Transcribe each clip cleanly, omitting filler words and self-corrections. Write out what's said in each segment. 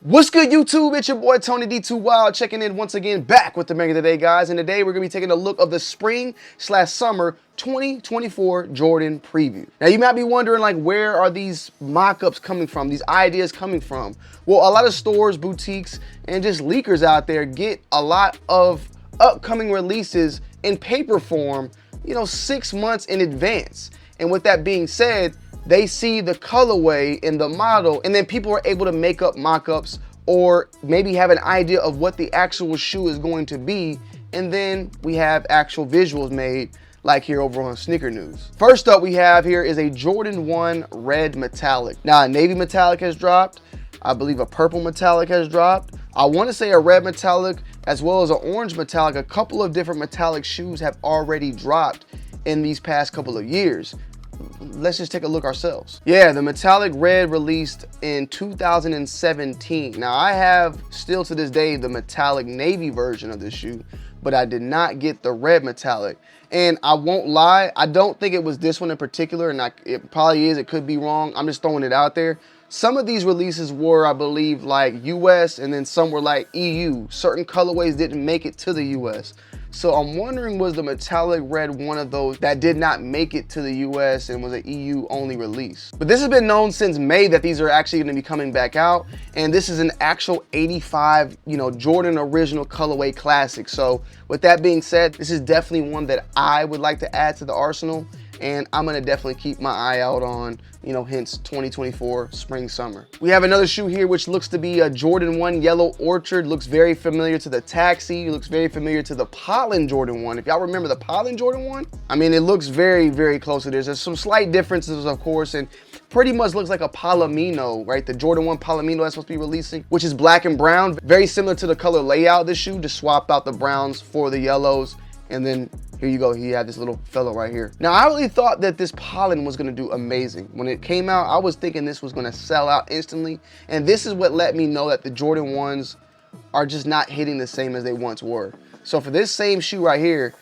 What's good, YouTube? It's your boy Tony D2 Wild checking in once again, back with the Mega Today, guys. And today we're gonna be taking a look of the spring/summer 2024 Jordan preview. Now you might be wondering, like, where are these mock-ups coming from? These ideas coming from? Well, a lot of stores, boutiques, and just leakers out there get a lot of upcoming releases in paper form, 6 months in advance. And with that being said, they see the colorway in the model, and then people are able to make up mock-ups or maybe have an idea of what the actual shoe is going to be, and then we have actual visuals made like here over on Sneaker News. First up we have here is a Jordan 1 red metallic. Now a navy metallic has dropped. I believe a purple metallic has dropped. I want to say a red metallic as well as an orange metallic. A couple of different metallic shoes have already dropped in these past couple of years. Let's just take a look ourselves. Yeah, the metallic red released in 2017. Now I have still to this day the metallic navy version of this shoe, but I did not get the red metallic. And I won't lie, I don't think it was this one in particular, and it probably is, it could be wrong. I'm just throwing it out there. Some of these releases were, I believe, like US, and then some were like EU. Certain colorways didn't make it to the US. So I'm wondering, was the metallic red one of those that did not make it to the US and was an EU only release? But this has been known since May that these are actually going to be coming back out, and this is an actual 85, Jordan original colorway classic. So with that being said, this is definitely one that I would like to add to the arsenal, and I'm gonna definitely keep my eye out on, hence 2024 spring summer. We have another shoe here which looks to be a Jordan 1 Yellow Orchard. Looks very familiar to the Taxi, looks very familiar to the Pollen Jordan 1. If y'all remember the Pollen Jordan 1, I mean, it looks very, very close to this. There's some slight differences, of course, and pretty much looks like a Palomino, right? The Jordan 1 Palomino that's supposed to be releasing, which is black and brown. Very similar to the color layout of this shoe, just swap out the browns for the yellows. And then here you go, he had this little fellow right here. Now, I really thought that this Pollen was gonna do amazing. When it came out, I was thinking this was gonna sell out instantly. And this is what let me know that the Jordan 1s are just not hitting the same as they once were. So for this same shoe right here,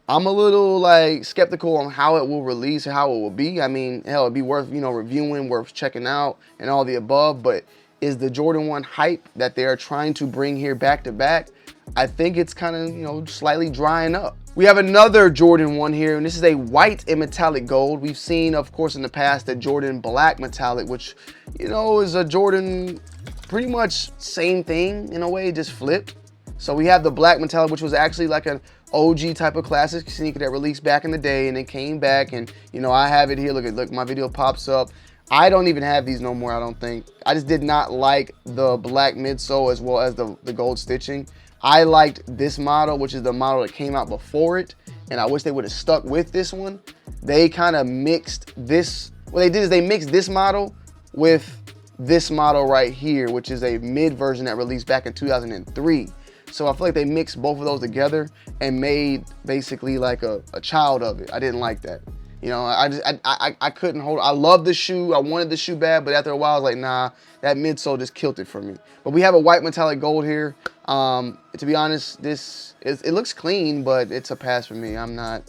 I'm a little like skeptical on how it will release or how it will be. I mean, hell, it'd be worth, reviewing, worth checking out and all the above, but is the Jordan 1 hype that they are trying to bring here back to back? I think it's kind of, slightly drying up. We have another Jordan 1 here, and this is a white and metallic gold. We've seen, of course, in the past, the Jordan black metallic, which, is a Jordan pretty much same thing in a way, just flipped. So we have the black metallic, which was actually like an OG type of classic sneaker that released back in the day, and it came back, and, I have it here. Look, my video pops up. I don't even have these no more, I don't think. I just did not like the black midsole as well as the gold stitching. I liked this model, which is the model that came out before it, and I wish they would have stuck with this one. They kind of mixed this. What they did is they mixed this model with this model right here, which is a mid version that released back in 2003. So I feel like they mixed both of those together and made basically like a child of it. I didn't like that. I couldn't hold it. I love the shoe. I wanted the shoe bad, but after a while I was like, nah, that midsole just killed it for me. But we have a white metallic gold here. To be honest, it looks clean, but it's a pass for me. I'm not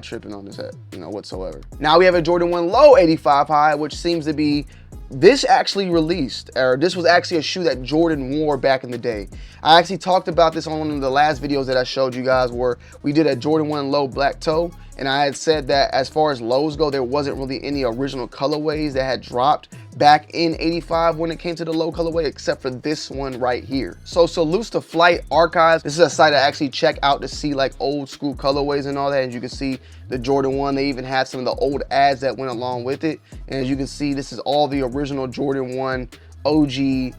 tripping on this, whatsoever. Now we have a Jordan 1 low 85 high, which seems to be, this actually released, or this was actually a shoe that Jordan wore back in the day. I actually talked about this on one of the last videos that I showed you guys, where we did a Jordan 1 low black toe, and I had said that as far as lows go, there wasn't really any original colorways that had dropped back in 85 when it came to the low colorway, except for this one right here. So salutes to Flight Archives. This is a site I actually check out to see like old school colorways and all that. And you can see the Jordan 1, they even had some of the old ads that went along with it. And as you can see, this is all the original Jordan 1 OG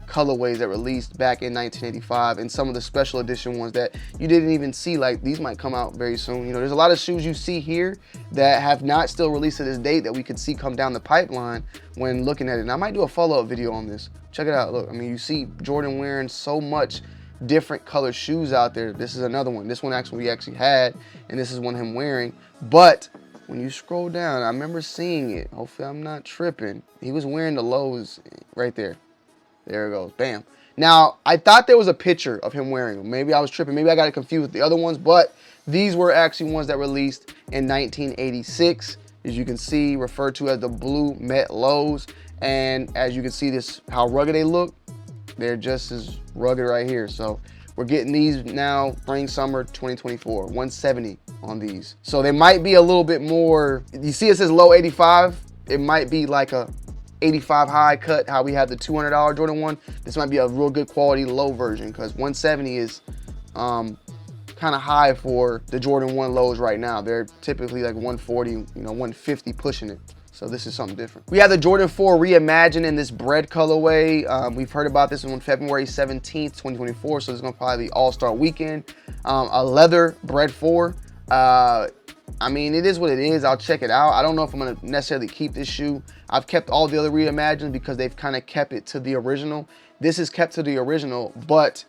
colorways that released back in 1985, and some of the special edition ones that you didn't even see. Like, these might come out very soon. There's a lot of shoes you see here that have not still released to this date that we could see come down the pipeline when looking at it. And I might do a follow-up video on this. Check it out. Look, I mean, you see Jordan wearing so much different color shoes out there. This is another one. This one we actually had, and this is one him wearing. But when you scroll down, I remember seeing it. Hopefully I'm not tripping. He was wearing the lows right there. There it goes, bam. Now, I thought there was a picture of him wearing them. Maybe I was tripping. Maybe I got it confused with the other ones, but these were actually ones that released in 1986. As you can see, referred to as the blue Met lows. And as you can see, this how rugged they look. They're just as rugged right here. So we're getting these now, spring, summer 2024, 170 on these. So they might be a little bit more, you see it says low 85. It might be like a 85 high cut, how we have the $200 Jordan 1. This might be a real good quality low version, because 170 is kind of high for the Jordan 1 lows right now. They're typically like 140, 150 pushing it. So this is something different. We have the Jordan 4 Reimagined in this bread colorway. We've heard about this on February 17th, 2024. So it's gonna probably be All-Star Weekend. A leather bread 4. I mean, it is what it is. I'll check it out. I don't know if I'm gonna necessarily keep this shoe. I've kept all the other Reimagined because they've kind of kept it to the original. This is kept to the original, but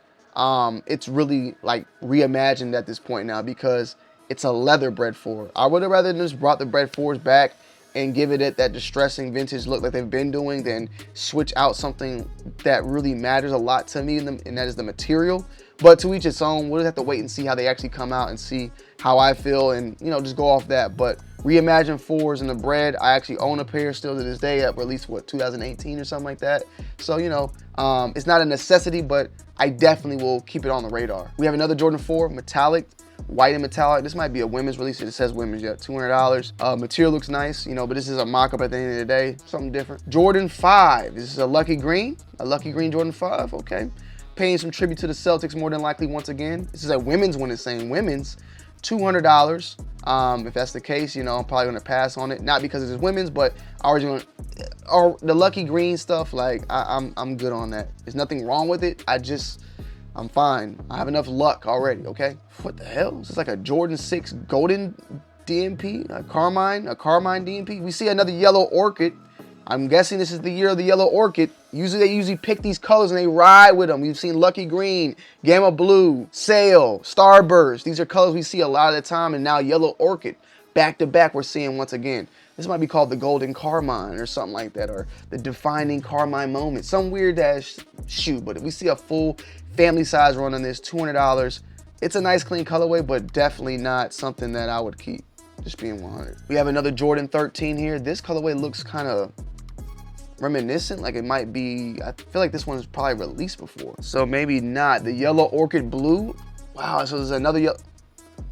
it's really like reimagined at this point now because it's a leather bread 4. I would have rather just brought the bread 4s back and give it that distressing vintage look like they've been doing than switch out something that really matters a lot to me, and that is the material. But to each its own. We'll just have to wait and see how they actually come out and see how I feel, and just go off that. But Reimagined 4s in the bread, I actually own a pair still to this day, at least 2018 or something like that. So it's not a necessity, but I definitely will keep it on the radar. We have another Jordan 4 metallic, white and metallic. This might be a women's release. It says women's, yeah, $200. Material looks nice, but this is a mock-up at the end of the day, something different. Jordan 5, this is a lucky green Jordan 5, okay. Paying some tribute to the Celtics more than likely once again. This is a women's one, it's saying women's, $200. If that's the case, I'm probably gonna pass on it. Not because it's women's, but the lucky green stuff, like I'm good on that. There's nothing wrong with it. I'm fine. I have enough luck already, okay? What the hell? This is like a Jordan 6 golden DMP, a carmine DMP. We see another yellow orchid. I'm guessing this is the year of the yellow orchid. They pick these colors and they ride with them. We've seen lucky green, gamma blue, sail, starburst. These are colors we see a lot of the time, and now yellow orchid. Back to back, we're seeing once again. This might be called the golden carmine or something like that, or the defining carmine moment. Some weird ass shoe, but if we see a full family size run on this, $200. It's a nice clean colorway, but definitely not something that I would keep, just being 100. We have another Jordan 13 here. This colorway looks kind of reminiscent, like it might be, I feel like this one's probably released before. So maybe not. The yellow orchid blue. Wow, so there's another yellow.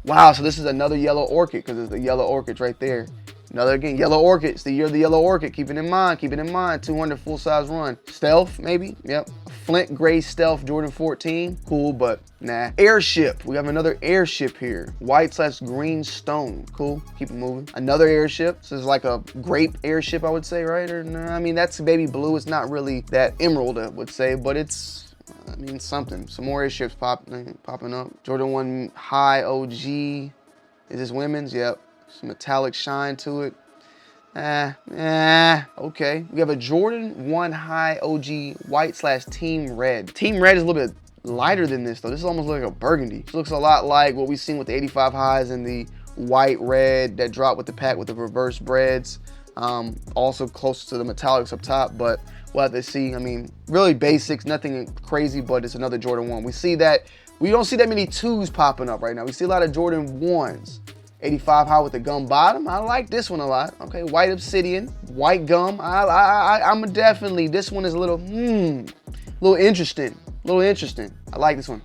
Wow, so this is another yellow orchid, because there's the yellow orchids right there. Another, again, yellow orchid. It's the year of the yellow orchid. Keep it in mind. 200 full size run. Stealth, maybe. Yep. Flint gray stealth Jordan 14. Cool, but nah. Airship. We have another airship here. White/green stone. Cool. Keep it moving. Another airship. This is like a grape airship, I would say, right? Or nah, I mean, that's baby blue. It's not really that emerald, I would say, but it's, something. Some more airships popping up. Jordan 1 high OG. Is this women's? Yep. Some metallic shine to it. Okay. We have a Jordan 1 high OG white/team red. Team red is a little bit lighter than this though. This is almost like a burgundy. This looks a lot like what we've seen with the 85 highs and the white red that dropped with the pack with the reverse breads. Also close to the metallics up top, but we'll have to see. Really basics, nothing crazy, but it's another Jordan 1. We don't see that many 2s popping up right now. We see a lot of Jordan 1s. 85 high with the gum bottom. I like this one a lot. Okay, white obsidian, white gum. I'm definitely, this one is a little interesting. I like this one.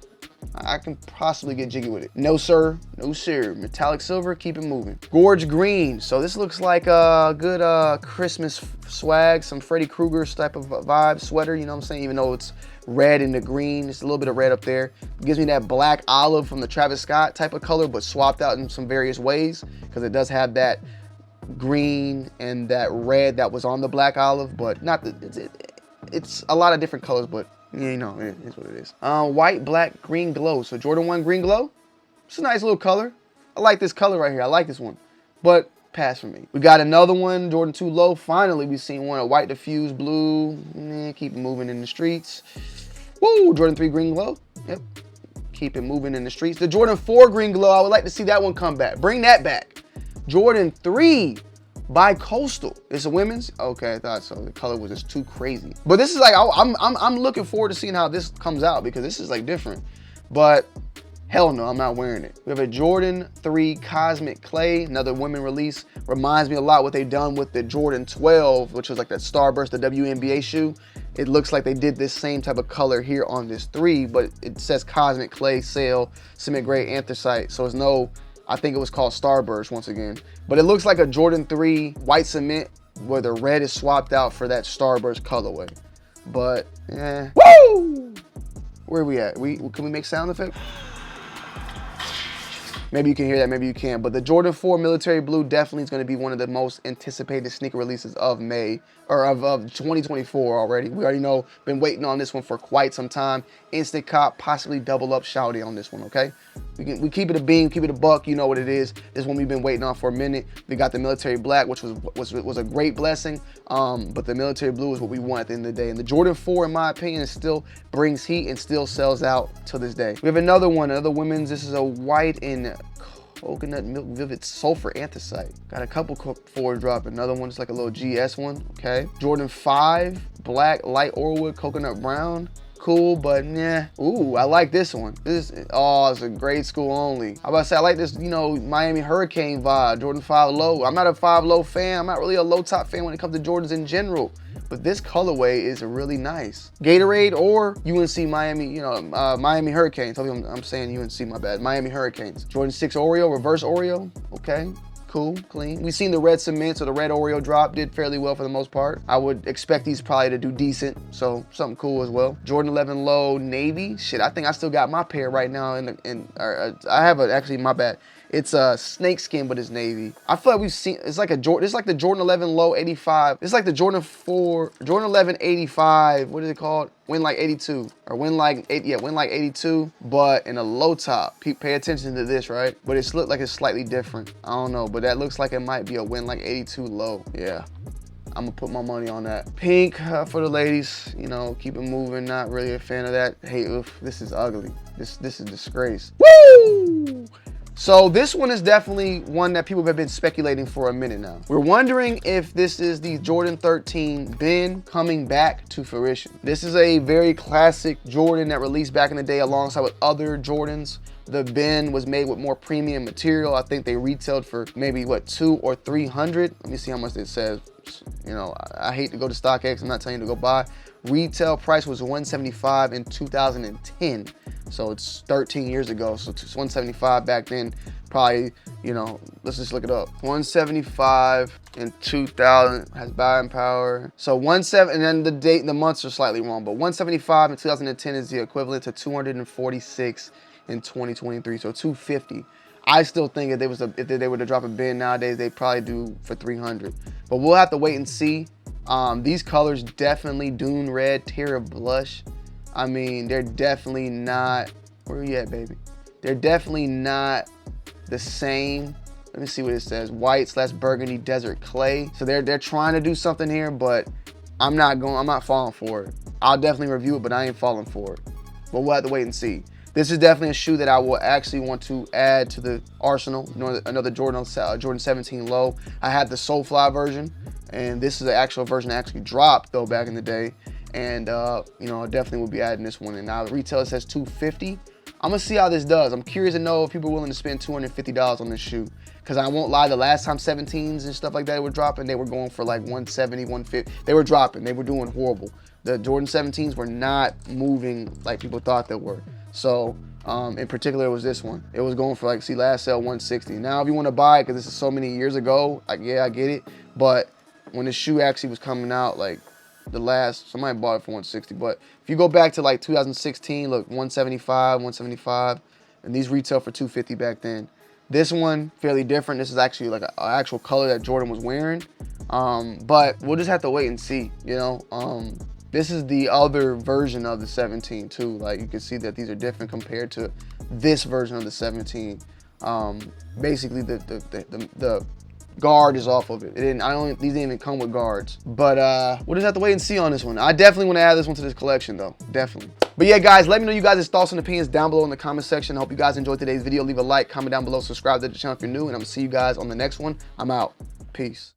I can possibly get jiggy with it. No sir, metallic silver, keep it moving. Gorge green. So this looks like a good Christmas swag, some Freddy Krueger type of vibe sweater, you know what I'm saying? Even though it's red and the green, it's a little bit of red up there. It gives me that black olive from the Travis Scott type of color, but swapped out in some various ways, because it does have that green and that red that was on the black olive, but not it's a lot of different colors, but it is what it is. White, black, green glow. So Jordan 1 green glow. It's a nice little color. I like this color right here. I like this one, but pass for me. We got another one, Jordan 2 low. Finally, we've seen one, a white diffused blue. Keep it moving in the streets. Woo, Jordan 3 green glow. Yep, keep it moving in the streets. The Jordan 4 green glow, I would like to see that one come back. Bring that back. Jordan 3 bi-coastal. It's a women's? Okay, I thought so. The color was just too crazy. But this is like, I'm looking forward to seeing how this comes out, because this is like different. But hell no, I'm not wearing it. We have a Jordan 3 Cosmic Clay, another women release. Reminds me a lot what they've done with the Jordan 12, which was like that Starburst, the WNBA shoe. it looks like they did this same type of color here on this 3, but it says Cosmic Clay, Sail, Cement Gray, Anthracite. So it's no, I think it was called Starburst once again. But it looks like a Jordan 3 white cement where the red is swapped out for that Starburst colorway. But, yeah. Woo! Where are we at? Can we make sound effect? Maybe you can hear that, maybe you can't. But the Jordan 4 Military Blue definitely is going to be one of the most anticipated sneaker releases of May, or of 2024 already. We already know, been waiting on this one for quite some time. Instant cop, possibly double up shouty on this one, okay? We keep it a beam, keep it a buck, you know what it is. This one we've been waiting on for a minute. We got the Military Black, which was a great blessing, but the Military Blue is what we want at the end of the day. And the Jordan 4, in my opinion, still brings heat and still sells out to this day. We have another one, another women's. This is a white and coconut milk vivid sulfur anthracite. Got a couple forward drop. Another one, just like a little GS one, okay? Jordan 5, black, light Orwood, coconut brown. Cool, but yeah. Ooh, I like this one. It's a grade school only. I about to say, I like this, you know, Miami Hurricane vibe, Jordan 5 low. I'm not a 5 low fan. I'm not really a low top fan when it comes to Jordans in general. But this colorway is really nice. Gatorade or UNC Miami, you know, Miami Hurricanes. I'm saying UNC, my bad. Miami Hurricanes. Jordan 6 Oreo, reverse Oreo, okay. Cool, clean. We've seen the red cement, so the red Oreo drop did fairly well for the most part. I would expect these probably to do decent, so something cool as well. Jordan 11 low navy. Shit, I think I still got my pair right now I have actually, my bad. It's a snake skin, but it's navy. I feel like we've seen, it's like the Jordan 11 low 85. It's like the Jordan 11 85, what is it called? Win like 82, or win like 82, but in a low top. Pay attention to this, right? But it's looked like it's slightly different. I don't know, but that looks like it might be a win like 82 low. Yeah. I'm gonna put my money on that. Pink for the ladies, you know, keep it moving. Not really a fan of that. Hey, oof, this is ugly. This is disgrace. Woo! So this one is definitely one that people have been speculating for a minute now. We're wondering if this is the Jordan 13 Ben coming back to fruition. This is a very classic Jordan that released back in the day alongside with other Jordans. The Ben was made with more premium material. I think they retailed for maybe what, 200 or 300. Let me see how much it says. You know, I hate to go to StockX. I'm not telling you to go buy. Retail price was $175 in 2010. So it's 13 years ago. So it's $175 back then. Probably, you know, let's just look it up. $175 in 2000 has buying power. So 17, and then the date, the months are slightly wrong, but $175 in 2010 is the equivalent to $246 in 2023. So $250. I still think if they were to drop a bin nowadays, they'd probably do for $300. But we'll have to wait and see. These colors definitely Dune Red, Terra Blush. I mean, they're definitely not, where are you at, baby? They're definitely not the same. Let me see what it says. White / burgundy desert clay. So they're trying to do something here, but I'm not falling for it. I'll definitely review it, but I ain't falling for it. But we'll have to wait and see. This is definitely a shoe that I will actually want to add to the arsenal. You know, another Jordan 17 low. I had the Soulfly version, and this is the actual version that actually dropped though back in the day. And you know, I definitely will be adding this one. And now the retail says $250. I'm gonna see how this does. I'm curious to know if people are willing to spend $250 on this shoe. Cause I won't lie, the last time 17s and stuff like that were dropping, they were going for like 170, 150. They were dropping, they were doing horrible. The Jordan 17s were not moving like people thought they were. So in particular, it was this one. It was going for like, see, last sale 160. Now, if you want to buy it, because this is so many years ago, like, yeah, I get it. But when the shoe actually was coming out, like somebody bought it for 160. But if you go back to like 2016, look, 175, and these retail for 250 back then. This one, fairly different. This is actually like an actual color that Jordan was wearing. But we'll just have to wait and see, you know. This is the other version of the 17 too. Like you can see that these are different compared to this version of the 17. Basically the guard is off of it. These didn't even come with guards. But we'll just have to wait and see on this one. I definitely want to add this one to this collection though, definitely. But yeah, guys, let me know you guys' thoughts and opinions down below in the comment section. I hope you guys enjoyed today's video. Leave a like, comment down below, subscribe to the channel if you're new, and I'm gonna see you guys on the next one. I'm out. Peace.